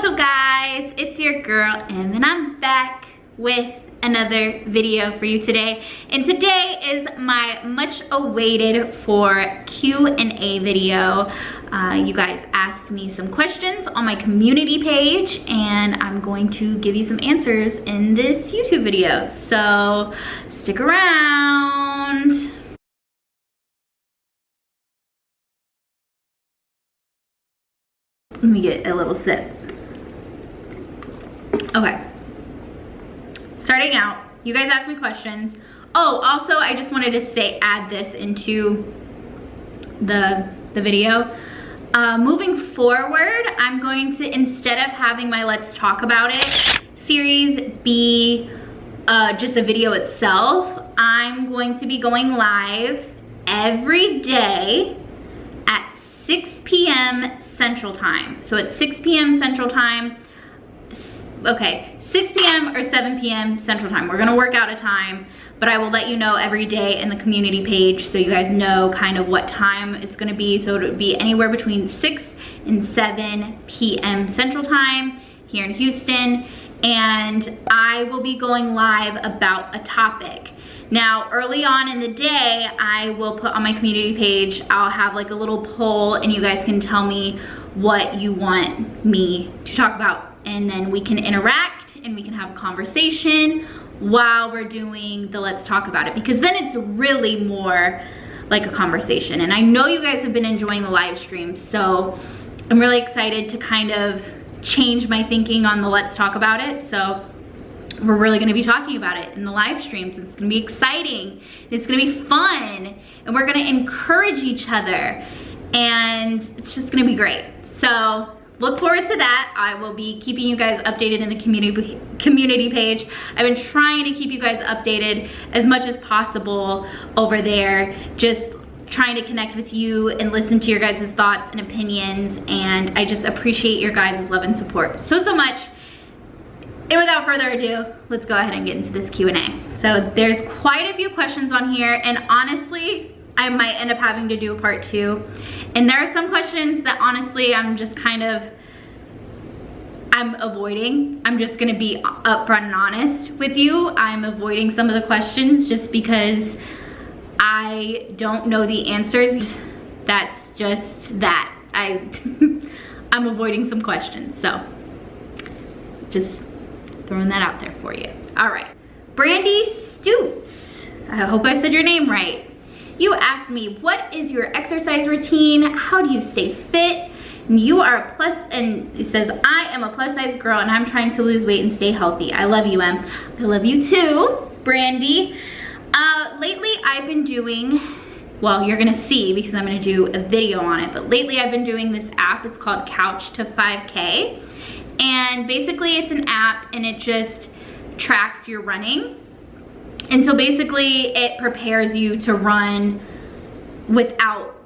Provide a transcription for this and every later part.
What's up guys, it's your girl Em and I'm back with another video for you today. And today is my much awaited for Q&A video. You guys asked me some questions on my community page and I'm going to give you some answers in this YouTube video. So stick around. Let me get a little sip. Okay. Starting out, you guys asked me questions. Oh, also, I just wanted to say, add this into the video. Moving forward, I'm going to, instead of having my Let's Talk About It series be just a video itself, I'm going to be going live every day at 6 p.m. Central Time. So at 6 p.m. Central Time, okay, 6 p.m. or 7 p.m. Central Time. We're gonna work out a time, but I will let you know every day in the community page so you guys know kind of what time it's gonna be. So it would be anywhere between 6 and 7 p.m. Central Time here in Houston. And I will be going live about a topic. Now, early on in the day, I will put on my community page, I'll have like a little poll and you guys can tell me what you want me to talk about. And then we can interact and we can have a conversation while we're doing the Let's Talk About It, because then it's really more like a conversation. And I know you guys have been enjoying the live streams, so I'm really excited to kind of change my thinking on the Let's Talk About It. So we're really gonna be talking about it in the live streams. It's gonna be exciting, it's gonna be fun, and we're gonna encourage each other, and it's just gonna be great. So look forward to that. I will be keeping you guys updated in the community page. I've been trying to keep you guys updated as much as possible over there, just trying to connect with you and listen to your guys' thoughts and opinions, and I just appreciate your guys' love and support so much. And without further ado, let's go ahead and get into this Q&A. So there's quite a few questions on here, and honestly, I might end up having to do a part 2. And there are some questions that honestly I'm just kind of, I'm avoiding. I'm just gonna be upfront and honest with you. I'm avoiding some of the questions just because I don't know the answers. That's just that. I'm avoiding some questions, so just throwing that out there for you. All right, Brandy Stoots, I hope I said your name right. You asked me, what is your exercise routine? How do you stay fit? And you are a plus, and it says, I am a plus size girl and I'm trying to lose weight and stay healthy. I love you, Em. I love you too, Brandy. Lately I've been doing, well, you're gonna see because I'm gonna do a video on it, but lately I've been doing this app. It's called Couch to 5K. And basically it's an app and it just tracks your running. And so basically it prepares you to run without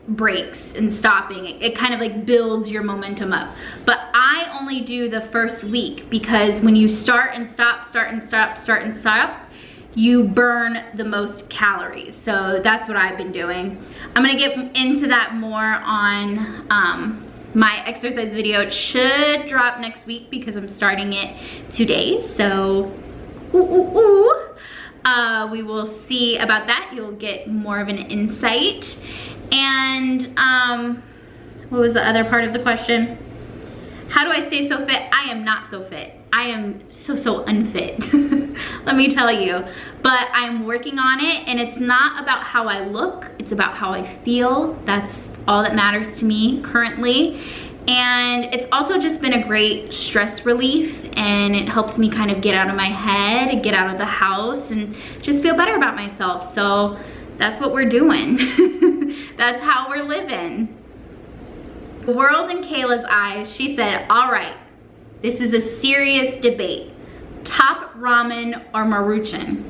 breaks and stopping. It kind of like builds your momentum up. But I only do the first week because when you start and stop, start and stop, start and stop, you burn the most calories. So that's what I've been doing. I'm gonna get into that more on my exercise video. It should drop next week because I'm starting it today. So, we will see about that. You'll get more of an insight. And what was the other part of the question? How do I stay so fit? I am not so fit. I am so unfit, let me tell you. But I'm working on it, and it's not about how I look, it's about how I feel. That's all that matters to me currently. And it's also just been a great stress relief, and it helps me kind of get out of my head, get out of the house, and just feel better about myself. So that's what we're doing. That's how we're living. The world in Kayla's eyes, she said, all right, this is a serious debate. Top ramen or Maruchan?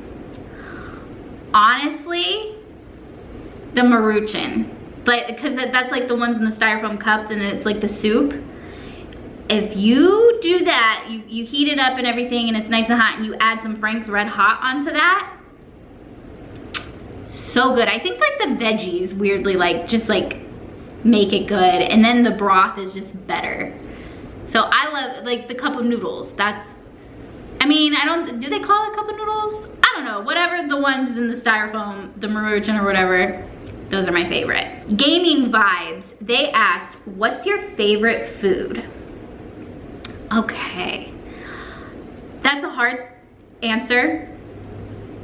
Honestly, the Maruchan. Like, because that's like the ones in the styrofoam cups and it's like the soup. If you do that, you heat it up and everything and it's nice and hot, and you add some Frank's Red Hot onto that, so good. I think like the veggies weirdly like just like make it good, and then the broth is just better. So I love like the cup of noodles. I mean, do they call it cup of noodles? I don't know, whatever, the ones in the styrofoam, the Maruchan or whatever, those are my favorite. Gaming vibes, they asked, what's your favorite food? Okay, that's a hard answer.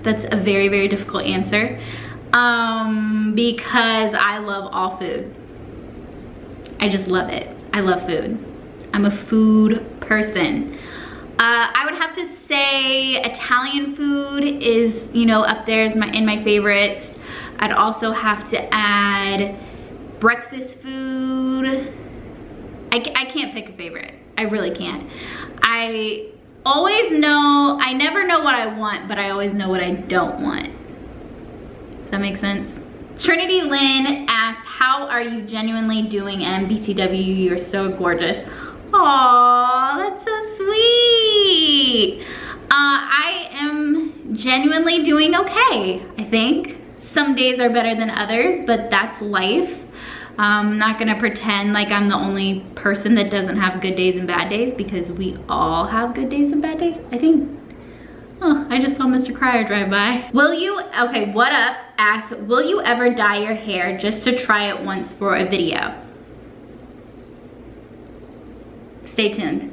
That's a very, very difficult answer. Because I love all food. I just love it. I love food. I'm a food person. I would have to say Italian food is, you know, up there in my favorites. I'd also have to add breakfast food. I can't pick a favorite. I really can't. I never know what I want, but I always know what I don't want. Does that make sense? Trinity Lynn asks, how are you genuinely doing MBTW? You're so gorgeous. Aw, that's so sweet. I am genuinely doing okay, I think. Some days are better than others, but that's life. I'm not gonna pretend like I'm the only person that doesn't have good days and bad days, because we all have good days and bad days, I think. Oh, I just saw Mr. Cryer drive by. Okay, what up, asks, will you ever dye your hair just to try it once for a video? Stay tuned.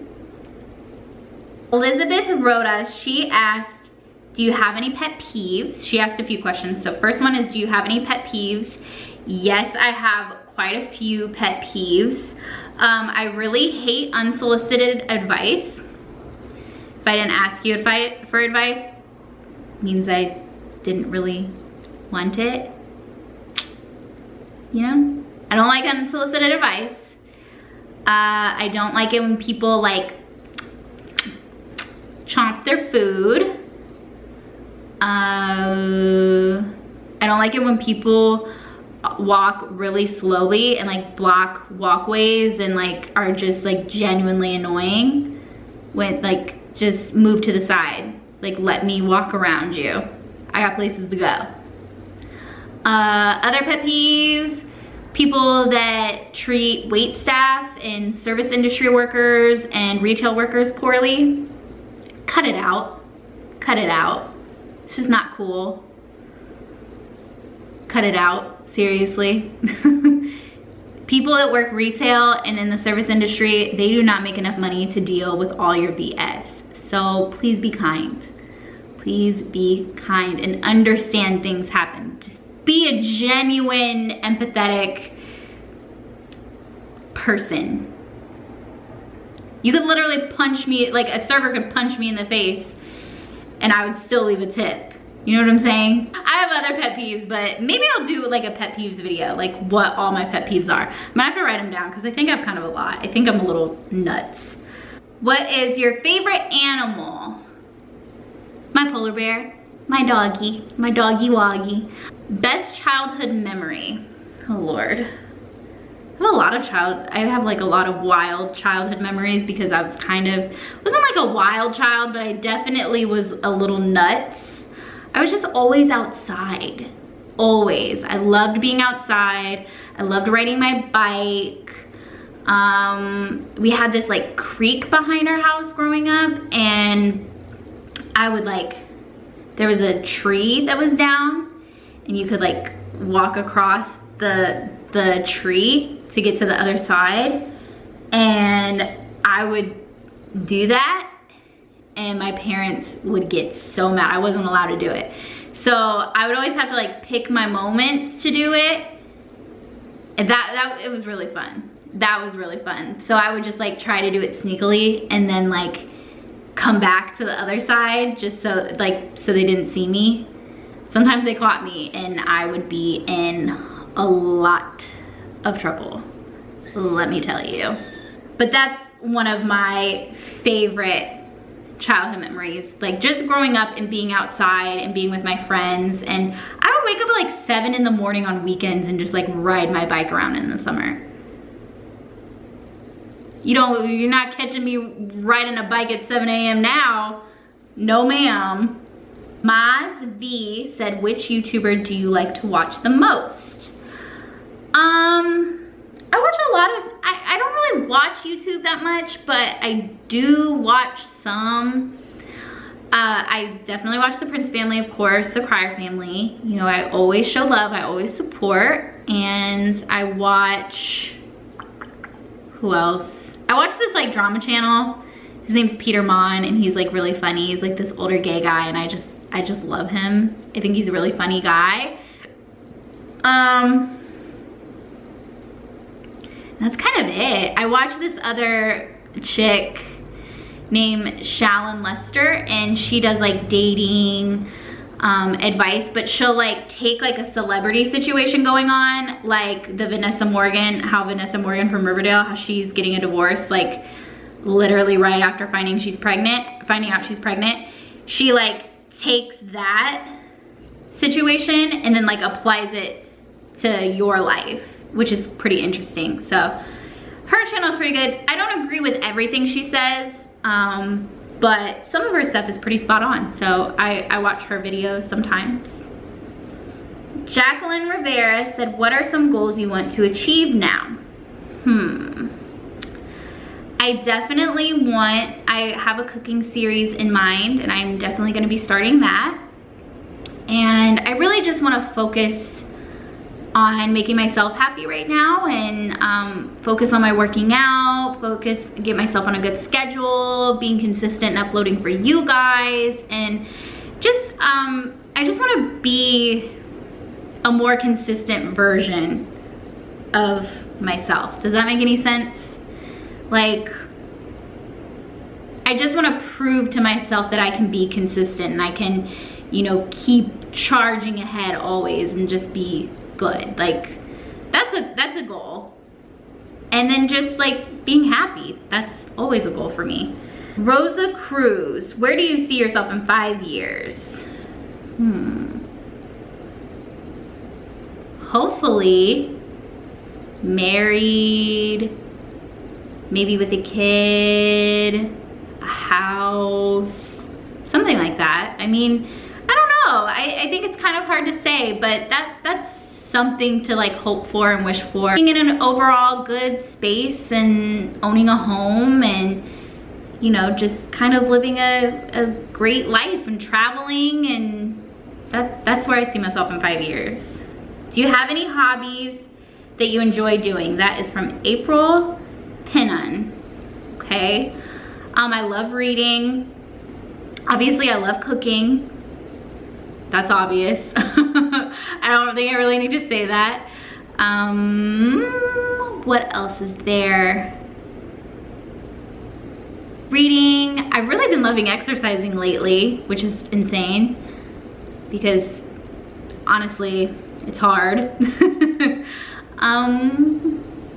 Elizabeth Rhoda, she asked, do you have any pet peeves? She asked a few questions. So first one is, do you have any pet peeves? Yes, I have quite a few pet peeves. I really hate unsolicited advice. If I didn't ask you for advice, it means I didn't really want it. You know? I don't like unsolicited advice. I don't like it when people like chomp their food. I don't like it when people walk really slowly and like block walkways and like are just like genuinely annoying. When like, just move to the side. Like, let me walk around you. I got places to go. Other pet peeves, people that treat wait staff and service industry workers and retail workers poorly. Cut it out. Cut it out. It's just not cool. Cut it out, seriously. People that work retail and in the service industry, they do not make enough money to deal with all your BS. So please be kind. Please be kind and understand things happen. Just be a genuine, empathetic person. You could literally punch me, like a server could punch me in the face and I would still leave a tip. You know what I'm saying? I have other pet peeves, but maybe I'll do like a pet peeves video, like what all my pet peeves are. I'm gonna have to write them down because I think I have kind of a lot. I think I'm a little nuts. What is your favorite animal? My polar bear, my doggy woggy. Best childhood memory. Oh Lord. I have like a lot of wild childhood memories because I was wasn't like a wild child, but I definitely was a little nuts. I was just always outside, always. I loved being outside. I loved riding my bike. We had this like creek behind our house growing up, and I would there was a tree that was down and you could like walk across the tree to get to the other side, and I would do that and my parents would get so mad. I wasn't allowed to do it. So I would always have to like pick my moments to do it. And it was really fun. That was really fun. So I would just like try to do it sneakily and then like come back to the other side just so they didn't see me. Sometimes they caught me and I would be in a lot of trouble, let me tell you. But that's one of my favorite childhood memories, like just growing up and being outside and being with my friends. And I would wake up at like 7 in the morning on weekends and just like ride my bike around in the summer. You're not catching me riding a bike at 7 a.m. now. No ma'am. Maz V said, which YouTuber do you like to watch the most? I watch a lot of I don't really watch YouTube that much, but I do watch some. I definitely watch the Prince family, of course, the Crier family. You know, I always show love, I always support. And I watch, who else? I watch this like drama channel. His name's Peter Mon, and he's like really funny. He's like this older gay guy, and I just love him. I think he's a really funny guy. That's kind of it. I watch this other chick named Shallon Lester, and she does like dating advice, but she'll like take like a celebrity situation going on, like the Vanessa Morgan, how Vanessa Morgan from Riverdale, how she's getting a divorce like literally right after finding out she's pregnant. She like takes that situation and then like applies it to your life, which is pretty interesting. So her channel is pretty good. I don't agree with everything she says, but some of her stuff is pretty spot on. So I watch her videos sometimes. Jacqueline Rivera said, what are some goals you want to achieve now? I definitely I have a cooking series in mind, and I'm definitely gonna be starting that. And I really just wanna focus on making myself happy right now, and focus on my working out, get myself on a good schedule, being consistent and uploading for you guys, and just, I just wanna be a more consistent version of myself. Does that make any sense? Like, I just want to prove to myself that I can be consistent and I can, you know, keep charging ahead always and just be good. Like, that's a goal. And then just like being happy, that's always a goal for me. Rosa Cruz, where do you see yourself in 5 years? Hopefully married, maybe with a kid, a house, something like that. I mean, I don't know. I think it's kind of hard to say, but that's something to like hope for and wish for. Being in an overall good space and owning a home and, you know, just kind of living a great life and traveling, and that's where I see myself in 5 years. Do you have any hobbies that you enjoy doing? That is from April Pinnon. Okay. I love reading. Obviously, I love cooking. That's obvious. I don't think I really need to say that. What else is there? Reading. I've really been loving exercising lately, which is insane because honestly, it's hard.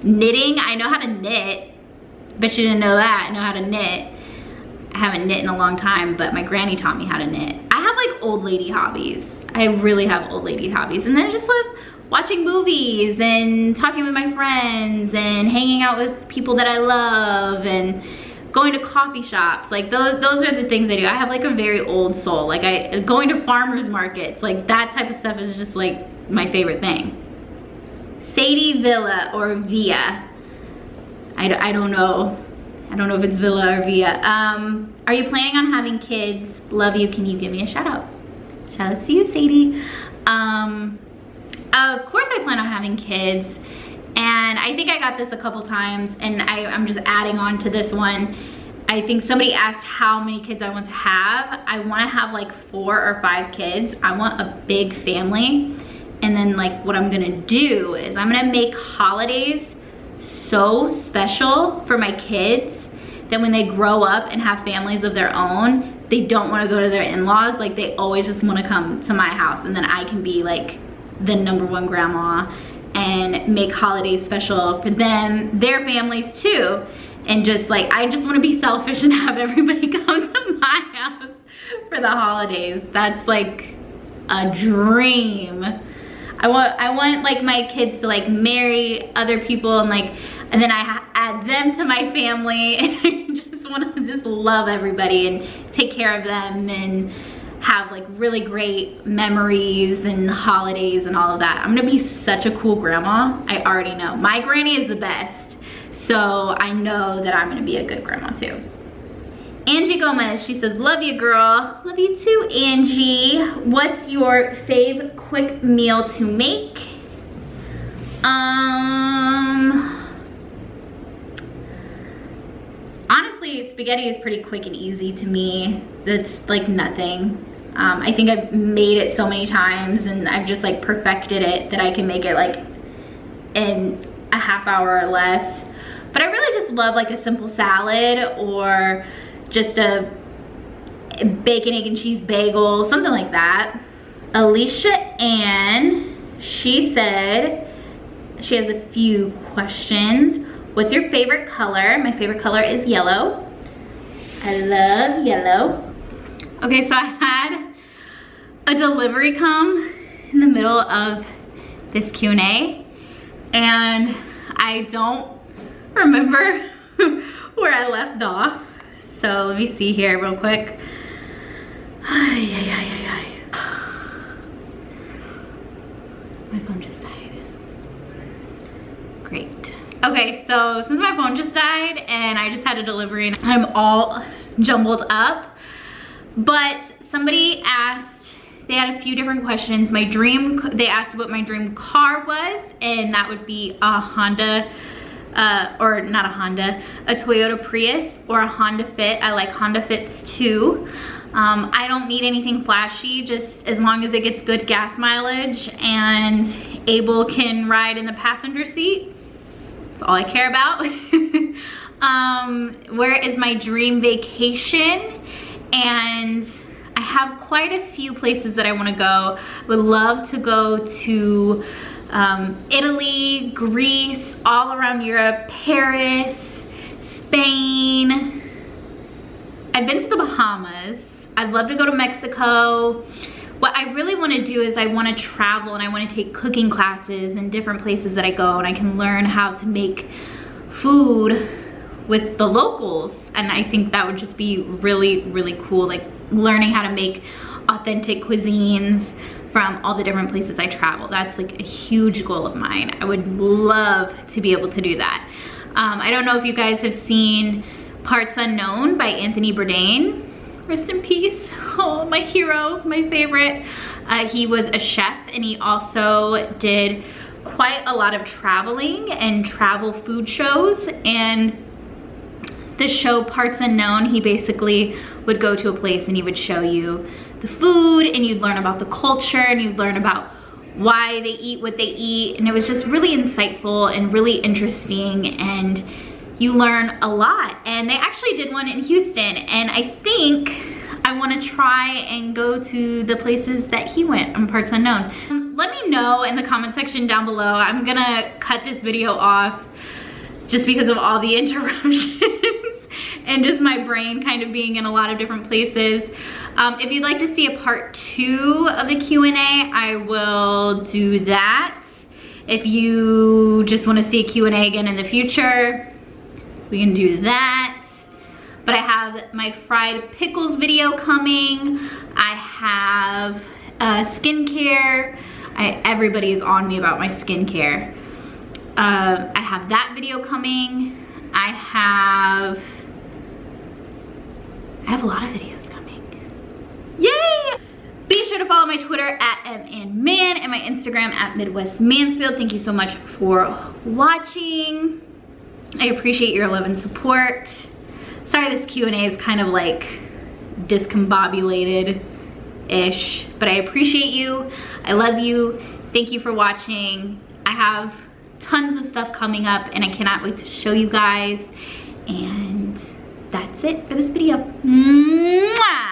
Knitting. I know how to knit. Bet you didn't know that. I know how to knit. I haven't knit in a long time, but my granny taught me how to knit. I have like old lady hobbies. I really have old lady hobbies. And then I just love watching movies and talking with my friends and hanging out with people that I love and going to coffee shops. Like those are the things I do. I have like a very old soul. Like going to farmers markets, like that type of stuff is just like my favorite thing. Sadie Villa or Via. I don't know. I don't know if it's Villa or Via. Are you planning on having kids? Love you. Can you give me a shout out? Shout out to you, Sadie. Of course I plan on having kids. And I think I got this a couple times, and I'm just adding on to this one. I think somebody asked how many kids I want to have. I want to have like 4 or 5 kids. I want a big family. And then like what I'm gonna do is I'm gonna make holidays so special for my kids that when they grow up and have families of their own, they don't want to go to their in-laws. Like they always just want to come to my house, and then I can be like the #1 grandma and make holidays special for them, their families too. And just like, I just want to be selfish and have everybody come to my house for the holidays. That's like a dream. I want like my kids to like marry other people and then I add them to my family, and I just want to just love everybody and take care of them and have like really great memories and holidays and all of that. I'm gonna be such a cool grandma. I already know. My granny is the best. So I know that I'm gonna be a good grandma too. Angie Gomez, she says, love you, girl. Love you too, Angie. What's your fave quick meal to make? Honestly, spaghetti is pretty quick and easy to me. That's like nothing. I think I've made it so many times and I've just like perfected it that I can make it like in a half hour or less. But I really just love like a simple salad or just a bacon, egg, and cheese bagel, something like that. Alicia Ann, she said, she has a few questions. What's your favorite color? My favorite color is yellow. I love yellow. Okay, so I had a delivery come in the middle of this Q&A and I don't remember where I left off. So let me see here real quick. My phone just died. Great. Okay, so since my phone just died and I just had a delivery and I'm all jumbled up, but somebody asked, they had a few different questions. They asked what my dream car was, and that would be a Honda, or not a Honda, a Toyota Prius or a Honda Fit. I like Honda Fits too. I don't need anything flashy, just as long as it gets good gas mileage and Abel can ride in the passenger seat. That's all I care about. Where is my dream vacation? And I have quite a few places that I want to go. Would love to go to Italy, Greece, all around Europe, Paris, Spain. I've been to the Bahamas. I'd love to go to Mexico. What I really want to do is I want to travel and I want to take cooking classes in different places that I go, and I can learn how to make food with the locals. And I think that would just be really, really cool, like learning how to make authentic cuisines from all the different places I travel. That's like a huge goal of mine. I would love to be able to do that. I don't know if you guys have seen Parts Unknown by Anthony Bourdain. Rest in peace. Oh, my hero, my favorite. He was a chef and he also did quite a lot of traveling and travel food shows. And the show Parts Unknown, he basically would go to a place and he would show you the food and you'd learn about the culture and you'd learn about why they eat what they eat. And it was just really insightful and really interesting, and you learn a lot. And they actually did one in Houston, and I think I want to try and go to the places that he went on Parts Unknown. Let me know in the comment section down below. I'm gonna cut this video off just because of all the interruptions and just my brain kind of being in a lot of different places. If you'd like to see a part 2 of the Q&A, I will do that. If you just want to see a Q&A again in the future, we can do that. But I have my fried pickles video coming. I have skincare. Everybody's on me about my skincare. I have that video coming. I have a lot of videos coming. Yay! Be sure to follow my Twitter at @MAnMan and my Instagram at Midwest Mansfield. Thank you so much for watching. I appreciate your love and support. Sorry this Q&A is kind of like discombobulated-ish, but I appreciate you. I love you. Thank you for watching. I have tons of stuff coming up and I cannot wait to show you guys. And that's it for this video. Mwah!